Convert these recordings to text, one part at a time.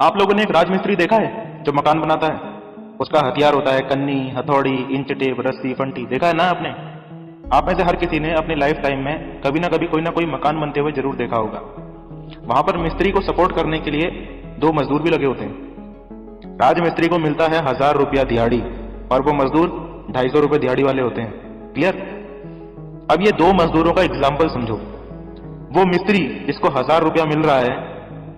आप लोगों ने एक राजमिस्त्री देखा है जो मकान बनाता है? उसका हथियार होता है कन्नी, हथौड़ी, इंच टेप, रस्सी, फंटी। देखा है ना आपने? आप में से हर किसी ने अपनी लाइफ टाइम में कभी ना कभी कोई ना कोई मकान बनते हुए जरूर देखा होगा। वहां पर मिस्त्री को सपोर्ट करने के लिए दो मजदूर भी लगे होते हैं। राजमिस्त्री को मिलता है 1000 रुपया दिहाड़ी और वो मजदूर 250 रुपये दिहाड़ी वाले होते हैं। क्लियर? अब ये दो मजदूरों का एग्जाम्पल समझो। वो मिस्त्री जिसको 1000 रुपया मिल रहा है,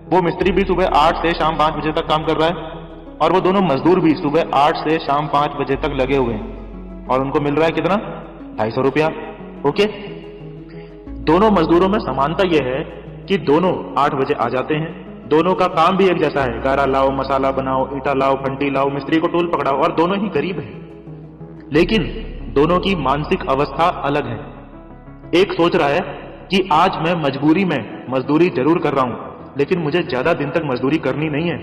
वो मिस्त्री भी सुबह 8 से शाम 5 बजे तक काम कर रहा है और वो दोनों मजदूर भी सुबह 8 से शाम 5 बजे तक लगे हुए हैं और उनको मिल रहा है कितना? 250 रुपया। ओके, दोनों मजदूरों में समानता यह है कि दोनों 8 बजे आ जाते हैं, दोनों का काम भी एक जैसा है, गारा लाओ, मसाला बनाओ, ईटा लाओ, फंटी लाओ, मिस्त्री को टूल पकड़ाओ, और दोनों ही गरीब हैं। लेकिन दोनों की मानसिक अवस्था अलग है। एक सोच रहा है कि आज मैं मजबूरी में मजदूरी जरूर कर रहा हूं लेकिन मुझे ज्यादा दिन तक मजदूरी करनी नहीं है।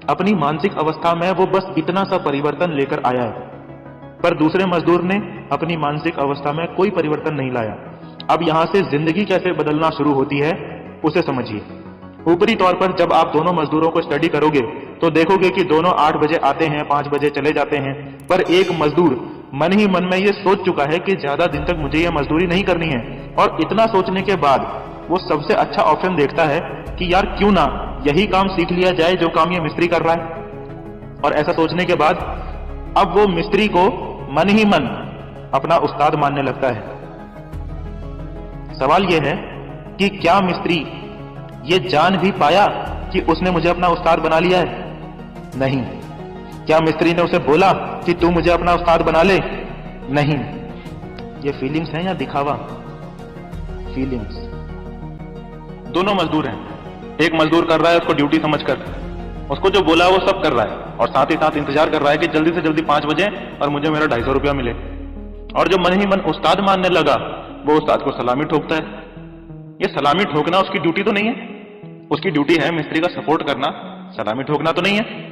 अपनी मानसिक अवस्था में वो बस इतना सा परिवर्तन लेकर आया है, पर दूसरे मजदूर ने अपनी मानसिक अवस्था में कोई परिवर्तन नहीं लाया। अब यहां से जिंदगी कैसे बदलना शुरू होती है उसे समझिए। ऊपरी तौर पर जब आप दोनों मजदूरों को स्टडी करोगे तो देखोगे कि दोनों 8 बजे आते हैं, 5 बजे चले जाते हैं, पर एक मजदूर मन ही मन में ये सोच चुका है कि ज्यादा दिन तक मुझे ये मजदूरी नहीं करनी है, और इतना सोचने के बाद वो सबसे अच्छा ऑप्शन देखता है कि यार क्यों ना यही काम सीख लिया जाए जो काम ये मिस्त्री कर रहा है। और ऐसा सोचने के बाद अब वो मिस्त्री को मन ही मन अपना उस्ताद मानने लगता है। सवाल यह है कि क्या मिस्त्री ये जान भी पाया कि उसने मुझे अपना उस्ताद बना लिया है? नहीं। क्या मिस्त्री ने उसे बोला कि तू मुझे अपना उस्ताद बना ले? नहीं। ये फीलिंग्स हैं या दिखावा? फीलिंग्स। दोनों मजदूर हैं। एक मजदूर कर रहा है उसको ड्यूटी समझकर, उसको जो बोला वो सब कर रहा है और साथ ही साथ इंतजार कर रहा है कि जल्दी से जल्दी 5 बजे और मुझे मेरा 250 रुपया मिले। और जो मन ही मन उस्ताद मानने लगा वो उस्ताद को सलामी ठोकता है। ये सलामी ठोकना उसकी ड्यूटी तो नहीं है। उसकी ड्यूटी है मिस्त्री का सपोर्ट करना, सलामी ठोकना तो नहीं है।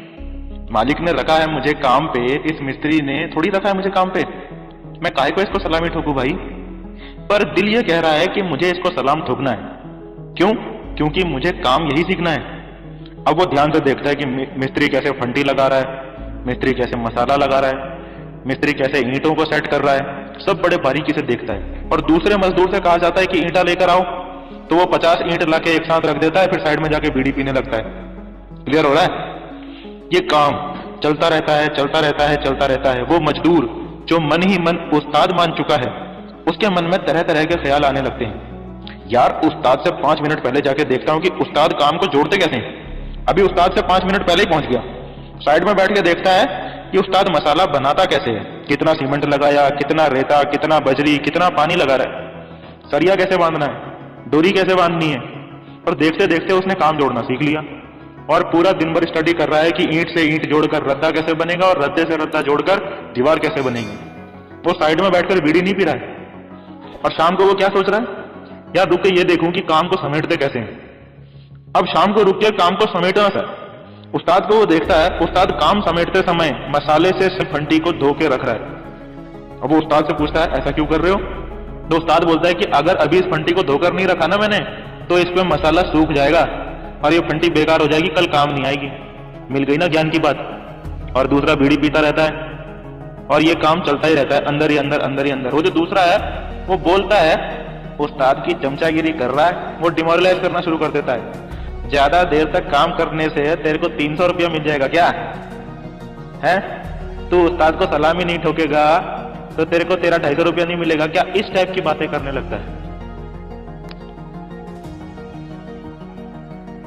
मालिक ने रखा है मुझे काम पे, इस मिस्त्री ने थोड़ी रखा है मुझे काम पे। मैं काहे को इसको सलामी ठोकूं भाई? पर दिल ये कह रहा है कि मुझे इसको सलाम ठोकना है। क्यों? क्योंकि मुझे काम यही सीखना है। अब वो ध्यान से देखता है कि मिस्त्री कैसे फंटी लगा रहा है, मिस्त्री कैसे मसाला लगा रहा है, मिस्त्री कैसे ईंटों को सेट कर रहा है, सब बड़े बारीकी से देखता है। और दूसरे मजदूर से कहा जाता है कि ईंटा लेकर आओ तो वो 50 ईंट लाके एक साथ रख देता है, फिर साइड में जाके बीड़ी पीने लगता है। क्लियर हो रहा है? ये काम चलता रहता है, चलता रहता है, चलता रहता है। वो मजदूर जो मन ही मन उस्ताद मान चुका है उसके मन में तरह तरह के ख्याल आने लगते हैं। यार उस्ताद से 5 मिनट पहले जाके देखता हूं कि उस्ताद काम को जोड़ते कैसे हैं। अभी उस्ताद से 5 मिनट पहले ही पहुंच गया। साइड में बैठ के देखता है कि उस्ताद मसाला बनाता कैसे है, कितना सीमेंट लगाया, कितना रेता, कितना बजरी, कितना पानी लगा रहा है, सरिया कैसे बांधना है, डोरी कैसे बांधनी है। और देखते देखते उसने काम जोड़ना सीख लिया और पूरा दिन भर स्टडी कर रहा है कि ईंट से ईंट जोड़कर रद्दा कैसे बनेगा और रद्दे से रद्दा जोड़कर दीवार कैसे बनेगी। वो साइड में बैठकर बीड़ी नहीं पी रहा है। और शाम को वो क्या सोच रहा है? यार रुक के ये देखूं कि काम को समेटते कैसे हैं। अब शाम को रुक के काम को समेटना था। उस्ताद को वो देखता है, उस्ताद काम समेटते समय मसाले से फंटी को धो के रख रहा है। अब वो उस्ताद से पूछता है ऐसा क्यों कर रहे हो? तो उस्ताद बोलता है कि अगर अभी इस फंटी को धोकर नहीं रखा ना मैंने तो इस पे मसाला सूख जाएगा और ये फंटी बेकार हो जाएगी, कल काम नहीं आएगी। मिल गई ना ज्ञान की बात। और दूसरा बीड़ी पीता रहता है और ये काम चलता ही रहता है, अंदर ही अंदर, अंदर ही अंदर। वो जो दूसरा है वो बोलता है उस्ताद की चमचागिरी कर रहा है, वो डिमोरलाइज करना शुरू कर देता है। ज्यादा देर तक काम करने से तेरे को 300 रुपया मिल जाएगा क्या है? तू उस्ताद को सलामी नहीं ठोकेगा तो तेरे को तेरा 250 रुपया नहीं मिलेगा क्या? इस टाइप की बातें करने लगता है।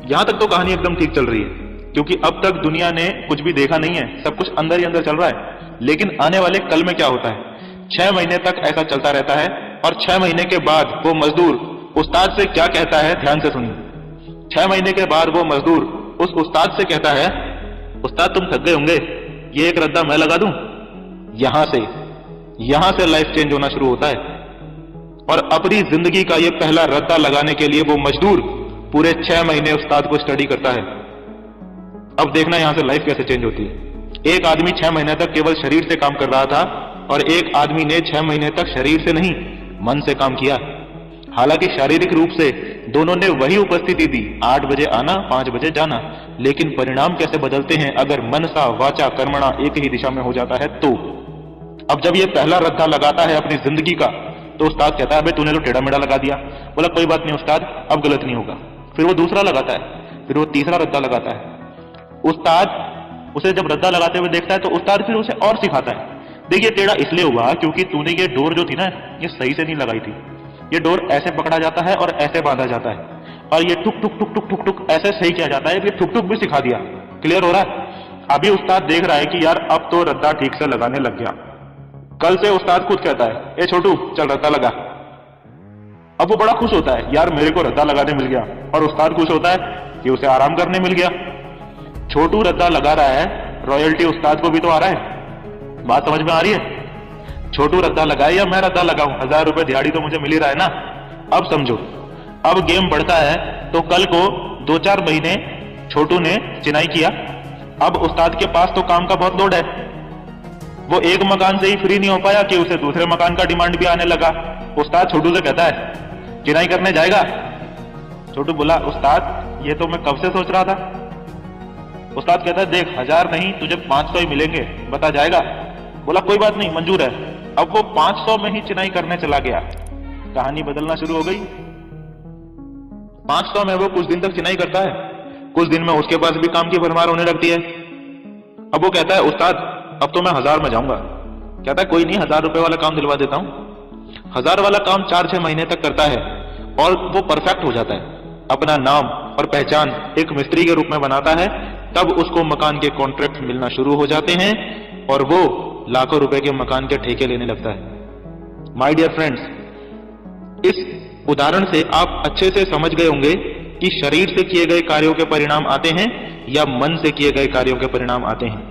यहां तक तो कहानी एकदम ठीक चल रही है क्योंकि अब तक दुनिया ने कुछ भी देखा नहीं है, सब कुछ अंदर ही अंदर चल रहा है। लेकिन आने वाले कल में क्या होता है? 6 महीने तक ऐसा चलता रहता है और 6 महीने के बाद वो मजदूर उस्ताद से क्या कहता है, ध्यान से सुनिए। 6 महीने के बाद वो मजदूर उस उस्ताद से कहता है उस्ताद तुम थक गए होंगे, ये एक रद्दा मैं लगा दूं। यहां से लाइफ चेंज होना शुरू होता है और अपनी जिंदगी का ये पहला रद्दा लगाने के लिए वो मजदूर पूरे 6 महीने उस्ताद को स्टडी करता है। अब देखना यहां से लाइफ कैसे चेंज होती है। एक आदमी 6 महीने तक केवल शरीर से काम कर रहा था और एक आदमी ने 6 महीने तक शरीर से नहीं मन से काम किया। हालांकि शारीरिक रूप से दोनों ने वही उपस्थिति दी, 8 बजे आना, 5 बजे जाना, लेकिन परिणाम कैसे बदलते हैं अगर मनसा वाचा कर्मणा एक ही दिशा में हो जाता है तो। अब जब ये पहला रद्दा लगाता है अपनी जिंदगी का, तो उस्ताद कहता है, अबे तूने तो टेढ़ा मेढ़ा लगा दिया। बोला कोई बात नहीं उस्ताद, अब गलत नहीं होगा। फिर वो दूसरा लगाता है, फिर वो तीसरा रद्दा लगाता है। उस्ताद उसे जब रद्दा लगाते हुए देखता है तो उस्ताद फिर उसे और सिखाता है, देखिए टेढ़ा इसलिए हुआ क्योंकि तूने ये डोर जो थी ना, ये सही से नहीं लगाई थी। ये डोर ऐसे पकड़ा जाता है और ऐसे बांधा जाता है, और ये टुक टुक टुक टुक टुक टुक ऐसे सही किया जाता है। ये टुक टुक भी सिखा दिया। क्लियर हो रहा है? अभी उस्ताद देख रहा है कि यार अब तो रद्दा ठीक से लगाने लग गया। कल से उस्ताद खुद कहता है, ए छोटू चल रद्दा लगा। अब वो बड़ा खुश होता है, यार मेरे को रद्दा लगाने मिल गया, और उस्ताद खुश होता है कि उसे आराम करने मिल गया। छोटू रद्दा लगा रहा है, रॉयल्टी उस्ताद को भी तो आ रहा है। बात समझ में आ रही है? छोटू रद्दा लगाए या मैं रद्दा लगाऊं, 1000 रुपए दिहाड़ी तो मुझे मिल ही रहा है ना। अब समझो, अब गेम बढ़ता है तो कल को 2-4 महीने छोटू ने चिनाई किया। अब उस्ताद के पास तो काम का बहुत लोड है, वो एक मकान से ही फ्री नहीं हो पाया कि उसे दूसरे मकान का डिमांड भी आने लगा। उस्ताद छोटू से कहता है, चिनाई करने जाएगा? छोटू बोला, उस्ताद ये तो मैं कब से सोच रहा था। उस्ताद कहता है, देख 1000 नहीं तुझे 500 ही मिलेंगे, बता जाएगा? बोला कोई बात नहीं, मंजूर है। अब वो 500 में ही चिनाई करने चला गया। कहानी बदलना शुरू हो गई। 500 में वो कुछ दिन तक चिनाई करता है, कुछ दिन में उसके पास भी काम की भरमार होने लगती है। अब वो कहता है, उस्ताद अब तो मैं 1000 में जाऊंगा। कहता है कोई नहीं, 1000 रुपए वाला काम दिलवा देता हूं। 1000 वाला काम 4-6 महीने तक करता है और वो परफेक्ट हो जाता है। अपना नाम और पहचान एक मिस्त्री के रूप में बनाता है। तब उसको मकान के कॉन्ट्रैक्ट मिलना शुरू हो जाते हैं और वो लाखों रुपए के मकान के ठेके लेने लगता है। माय डियर फ्रेंड्स, इस उदाहरण से आप अच्छे से समझ गए होंगे कि शरीर से किए गए कार्यों के परिणाम आते हैं या मन से किए गए कार्यों के परिणाम आते हैं।